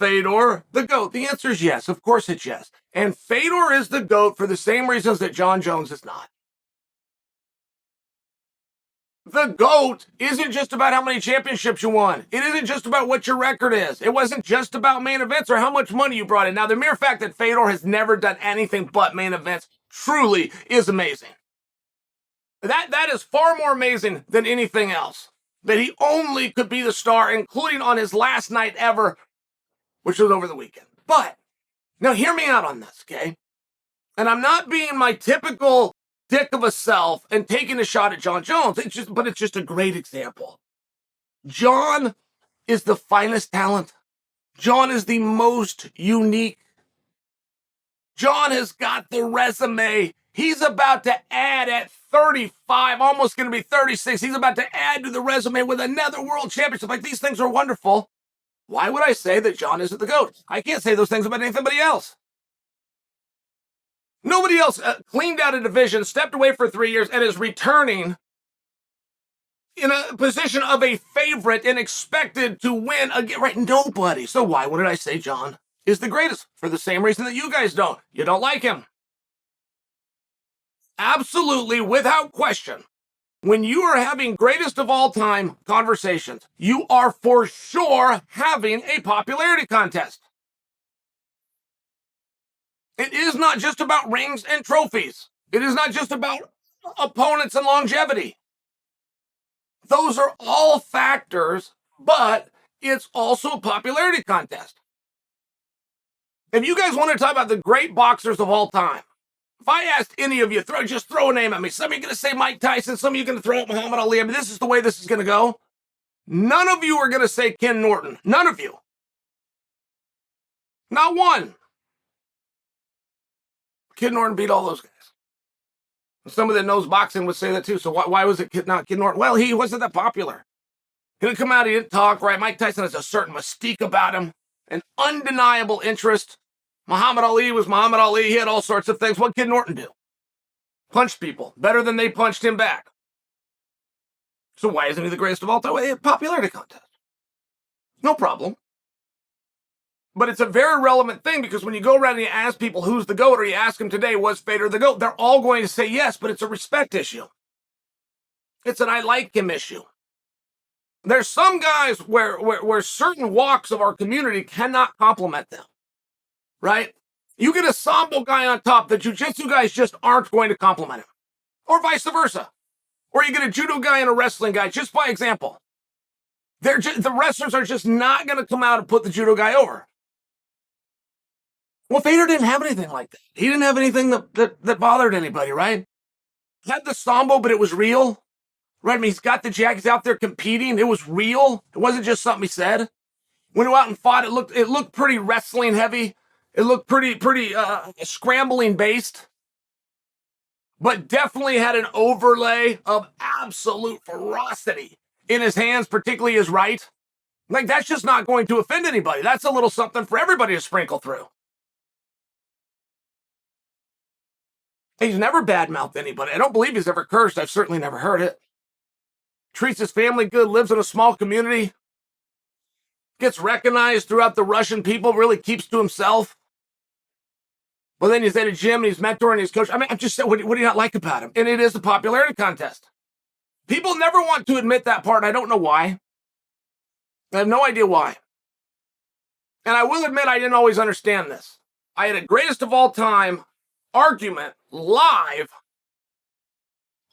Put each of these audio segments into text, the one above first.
Fedor the GOAT? The answer is yes. Of course it's yes. And Fedor is the GOAT for the same reasons that Jon Jones is not. The GOAT isn't just about how many championships you won. It isn't just about what your record is. It wasn't just about main events or how much money you brought in. Now, the mere fact that Fedor has never done anything but main events truly is amazing. That is far more amazing than anything else. That he only could be the star, including on his last night ever, which was over the weekend. But, now hear me out on this, okay? And I'm not being my typical dick of a self and taking a shot at Jon Jones. But it's just a great example. Jon is the finest talent. Jon is the most unique. Jon has got the resume. He's about to add at 35, almost going to be 36. He's about to add to the resume with another world championship. Like, these things are wonderful. Why would I say that Jon isn't the GOAT? I can't say those things about anybody else. Nobody else cleaned out a division, stepped away for 3 years, and is returning in a position of a favorite and expected to win again. Right? Nobody. So why would I say Jon is the greatest? For the same reason that you guys don't. You don't like him. Absolutely, without question. When you are having greatest of all time conversations, you are for sure having a popularity contest. It is not just about rings and trophies. It is not just about opponents and longevity. Those are all factors, but it's also a popularity contest. If you guys want to talk about the great boxers of all time, if I asked any of you, just throw a name at me. Some of you are going to say Mike Tyson. Some of you are going to throw out Muhammad Ali. I mean, this is the way this is going to go. None of you are going to say Ken Norton. None of you. Not one. Ken Norton beat all those guys. Somebody that knows boxing would say that too. So why was it not Ken Norton? Well, he wasn't that popular. He didn't come out. He didn't talk, right? Mike Tyson has a certain mystique about him. An undeniable interest. Muhammad Ali was Muhammad Ali. He had all sorts of things. What did Ken Norton do? Punched people better than they punched him back. So why isn't he the greatest of all time? Well, popularity contest. No problem. But it's a very relevant thing because when you go around and you ask people who's the GOAT, or you ask them today, was Fedor the GOAT? They're all going to say yes, but it's a respect issue. It's an I like him issue. There's some guys where certain walks of our community cannot compliment them. Right? You get a Sambo guy on top, the jiu-jitsu guys just aren't going to compliment him. Or vice versa. Or you get a judo guy and a wrestling guy, just by example. The wrestlers are just not going to come out and put the judo guy over. Well, Fedor didn't have anything like that. He didn't have anything that bothered anybody, right? He had the Sambo, but it was real. Right? I mean, he's got the jack. He's out there competing. It was real. It wasn't just something he said. When he went out and fought, it looked pretty wrestling heavy. It looked pretty scrambling based, but definitely had an overlay of absolute ferocity in his hands, particularly his right. Like, that's just not going to offend anybody. That's a little something for everybody to sprinkle through. He's never badmouthed anybody. I don't believe he's ever cursed. I've certainly never heard it. Treats his family good, lives in a small community, gets recognized throughout the Russian people, really keeps to himself. Well, then he's at a gym and he's mentoring his coach. I mean, I'm just saying, what do you not like about him? And it is a popularity contest. People never want to admit that part, and I don't know why. I have no idea why. And I will admit I didn't always understand this. I had a greatest of all time argument live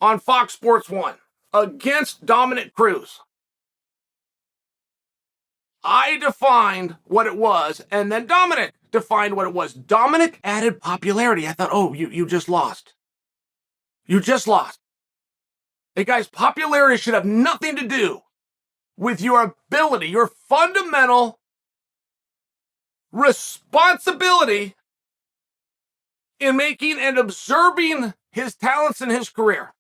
on Fox Sports 1 against Dominic Cruz. I defined what it was, and then Dominic defined what it was. Dominic added popularity. I thought, oh, you just lost. You just lost. Hey, guys, popularity should have nothing to do with your ability, your fundamental responsibility in making and observing his talents in his career.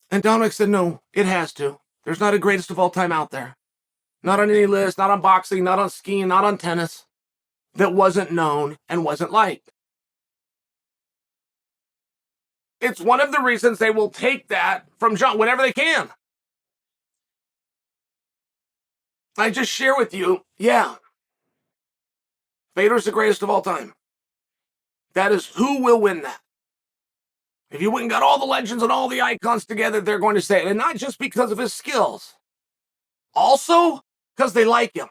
And Dominic said, no, it has to. There's not a greatest of all time out there. Not on any list, not on boxing, not on skiing, not on tennis, that wasn't known and wasn't liked. It's one of the reasons they will take that from Jon whenever they can. I just share with you, yeah, Fedor's the greatest of all time. That is who will win that. If you went and got all the legends and all the icons together, they're going to say it. And not just because of his skills. Also, because they like him.